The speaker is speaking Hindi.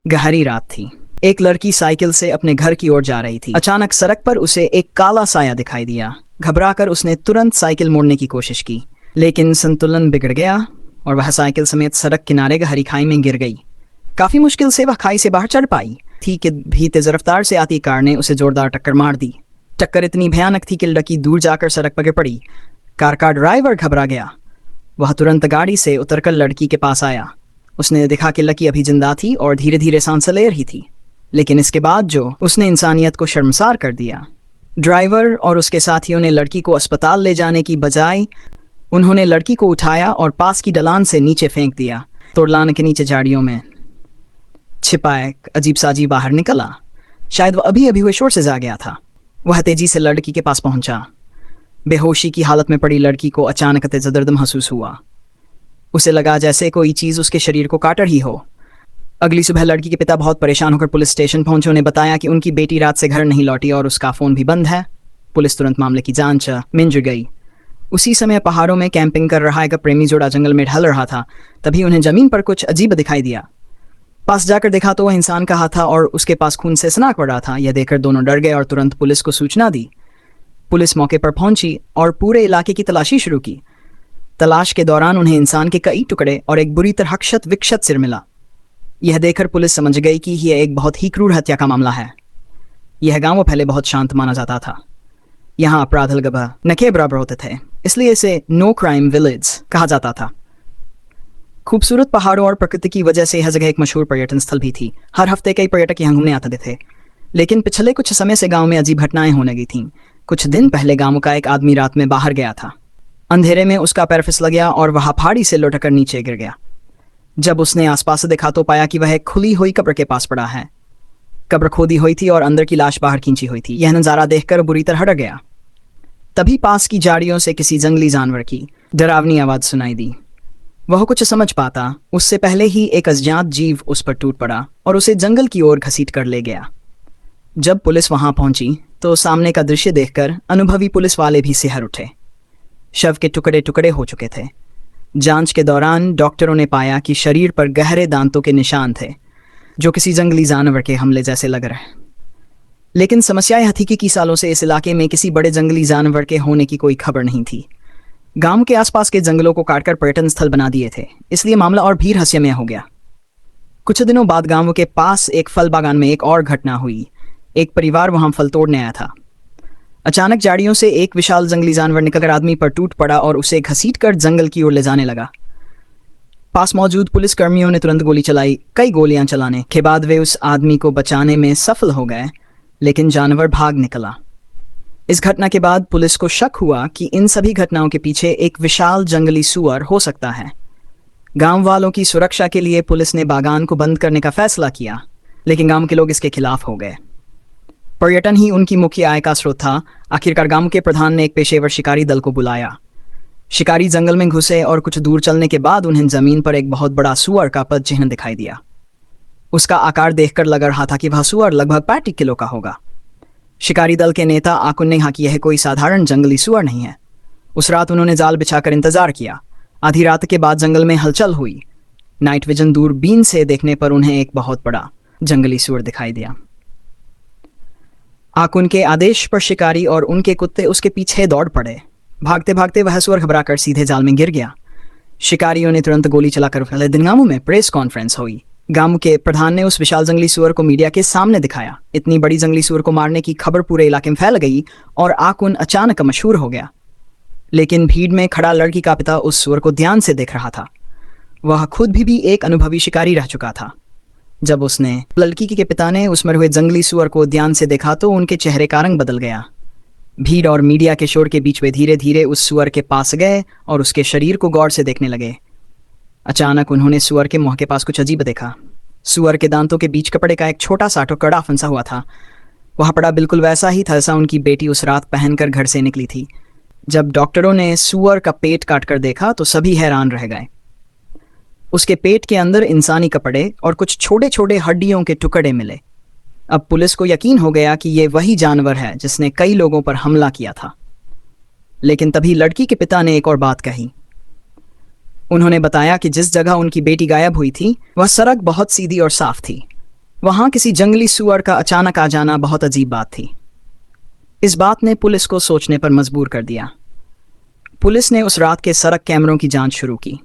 गहरी रात थी। एक लड़की साइकिल से अपने घर की ओर जा रही थी। अचानक सड़क पर उसे एक काला साया दिखाई दिया। घबराकर उसने तुरंत साइकिल मोड़ने की कोशिश की, लेकिन संतुलन बिगड़ गया और वह साइकिल समेत सड़क किनारे गहरी खाई में गिर गई। काफी मुश्किल से वह खाई से बाहर चढ़ पाई थी कि भी तेज रफ्तार से आती कार ने उसे जोरदार टक्कर मार दी। टक्कर इतनी भयानक थी कि लड़की दूर जाकर सड़क पर गिर पड़ी। कार का ड्राइवर घबरा गया। वह तुरंत गाड़ी से उतरकर लड़की के पास आया। उसने देखा कि लड़की अभी जिंदा थी और धीरे धीरे सांस ले रही थी, लेकिन इसके बाद जो उसने इंसानियत को शर्मसार कर दिया। ड्राइवर और उसके साथियों ने लड़की को अस्पताल ले जाने की बजाय उन्होंने लड़की को उठाया और पास की ढलान से नीचे फेंक दिया। तोड़लान के नीचे झाड़ियों में छिपा एक अजीब सा जीव बाहर निकला। शायद वह अभी अभी हुए शोर से जाग गया था। वह तेजी से लड़की के पास पहुंचा। बेहोशी की हालत में पड़ी लड़की को अचानक तेज दर्द महसूस हुआ। उसे लगा जैसे कोई चीज उसके शरीर को काट रही हो। अगली सुबह लड़की के पिता बहुत परेशान होकर पुलिस स्टेशन पहुंचे। उन्हें बताया कि उनकी बेटी रात से घर नहीं लौटी और उसका फोन भी बंद है। पुलिस तुरंत मामले की जांच में जुट गई। उसी समय पहाड़ों में कैंपिंग कर रहा एक प्रेमी जोड़ा जंगल में ढल रहा था। तभी उन्हें जमीन पर कुछ अजीब दिखाई दिया। पास जाकर देखा तो वह इंसान का हाथ था और उसके पास खून से सनाक पड़ रहा था। यह देखकर दोनों डर गए और तुरंत पुलिस को सूचना दी। पुलिस मौके पर पहुंची और पूरे इलाके की तलाशी शुरू की। तलाश के दौरान उन्हें इंसान के कई टुकड़े और एक बुरी तरह क्षत विक्षत सिर मिला। यह देखकर पुलिस समझ गई कि यह एक बहुत ही क्रूर हत्या का मामला है। यह गांव पहले बहुत शांत माना जाता था। यहाँ अपराध लगभग न के बराबर होते थे, इसलिए इसे नो क्राइम विलेज कहा जाता था। खूबसूरत पहाड़ों और प्रकृति की वजह से यह जगह एक मशहूर पर्यटन स्थल भी थी। हर हफ्ते कई पर्यटक यहाँ घूमने आते थे। लेकिन पिछले कुछ समय से गांव में अजीब घटनाएं होने लगी थीं। कुछ दिन पहले गांव का एक आदमी रात में बाहर गया था। अंधेरे में उसका पैर फिसल गया और वह पहाड़ी से लुढ़क कर नीचे गिर गया। जब उसने आसपास देखा तो पाया कि वह एक खुली हुई कब्र के पास पड़ा है। कब्र खोदी हुई थी और अंदर की लाश बाहर खींची हुई थी। यह नजारा देखकर बुरी तरह डर गया। तभी पास की झाड़ियों से किसी जंगली जानवर की डरावनी आवाज सुनाई दी। वह कुछ समझ पाता उससे पहले ही एक अज्ञात जीव उस पर टूट पड़ा और उसे जंगल की ओर घसीट कर ले गया। जब पुलिस वहां पहुंची तो सामने का दृश्य देखकर अनुभवी पुलिस वाले भी सिहर उठे। शव के टुकड़े टुकड़े हो चुके थे। जांच के दौरान डॉक्टरों ने पाया कि शरीर पर गहरे दांतों के निशान थे, जो किसी जंगली जानवर के हमले जैसे लग रहे। लेकिन समस्या यह थी कि सालों से इस इलाके में किसी बड़े जंगली जानवर के होने की कोई खबर नहीं थी। गांव के आसपास के जंगलों को काटकर पर्यटन स्थल बना दिए थे, इसलिए मामला और भी रहस्यमय हो गया। कुछ दिनों बाद गांव के पास एक फल बागान में एक और घटना हुई। एक परिवार वहां फल तोड़ने आया था। अचानक झाड़ियों से एक विशाल जंगली जानवर निकलकर आदमी पर टूट पड़ा और उसे घसीटकर जंगल की ओर ले जाने लगा। पास मौजूद पुलिस कर्मियों ने तुरंत गोली चलाई। कई गोलियां चलाने के बाद वे उस आदमी को बचाने में सफल हो गए, लेकिन जानवर भाग निकला। इस घटना के बाद पुलिस को शक हुआ कि इन सभी घटनाओं के पीछे एक विशाल जंगली सुअर हो सकता है। गांव वालों की सुरक्षा के लिए पुलिस ने बागान को बंद करने का फैसला किया, लेकिन गांव के लोग इसके खिलाफ हो गए। पर्यटन ही उनकी मुख्य आय का स्रोत था। आखिरकार गांव के प्रधान ने एक पेशेवर शिकारी दल को बुलाया। शिकारी जंगल में घुसे और कुछ दूर चलने के बाद उन्हें जमीन पर एक बहुत बड़ा सुअर का पद चिन्ह दिखाई दिया। उसका आकार देखकर लग रहा था कि वह सुअर लगभग 35 किलो का होगा। शिकारी दल के नेता आकुन ने कहा कि यह कोई साधारण जंगली सुअर नहीं है। उस रात उन्होंने जाल बिछाकर इंतजार किया। आधी रात के बाद जंगल में हलचल हुई। नाइट विजन दूरबीन से देखने पर उन्हें एक बहुत बड़ा जंगली सुअर दिखाई दिया। आकुन के आदेश पर शिकारी और उनके कुत्ते उसके पीछे दौड़ पड़े। भागते भागते वह सुअर घबराकर सीधे जाल में गिर गया। शिकारियों ने तुरंत गोली चलाकर अगले दिन गांव में प्रेस कॉन्फ्रेंस हुई। गांव के प्रधान ने उस विशाल जंगली सुअर को मीडिया के सामने दिखाया। इतनी बड़ी जंगली सुअर को मारने की खबर पूरे इलाके में फैल गई और आकुन अचानक मशहूर हो गया। लेकिन भीड़ में खड़ा लड़की का पिता उस सुअर को ध्यान से देख रहा था। वह खुद भी एक अनुभवी शिकारी रह चुका था। जब उसने लड़की के पिता ने उस मरे हुए जंगली सुअर को ध्यान से देखा तो उनके चेहरे का रंग बदल गया। भीड़ और मीडिया के शोर के बीच वे धीरे धीरे उस सुअर के पास गए और उसके शरीर को गौर से देखने लगे। अचानक उन्होंने सुअर के मुंह के पास कुछ अजीब देखा। सुअर के दांतों के बीच कपड़े का एक छोटा सा टुकड़ा फंसा हुआ था। वह कपड़ा बिल्कुल वैसा ही था जैसा उनकी बेटी उस रात पहनकर घर से निकली थी। जब डॉक्टरों ने सुअर का पेट काटकर देखा तो सभी हैरान रह गए। उसके पेट के अंदर इंसानी कपड़े और कुछ छोटे छोटे हड्डियों के टुकड़े मिले। अब पुलिस को यकीन हो गया कि यह वही जानवर है जिसने कई लोगों पर हमला किया था। लेकिन तभी लड़की के पिता ने एक और बात कही। उन्होंने बताया कि जिस जगह उनकी बेटी गायब हुई थी वह सड़क बहुत सीधी और साफ थी। वहां किसी जंगली सुअर का अचानक आ जाना बहुत अजीब बात थी। इस बात ने पुलिस को सोचने पर मजबूर कर दिया। पुलिस ने उस रात के सड़क कैमरों की जांच शुरू की।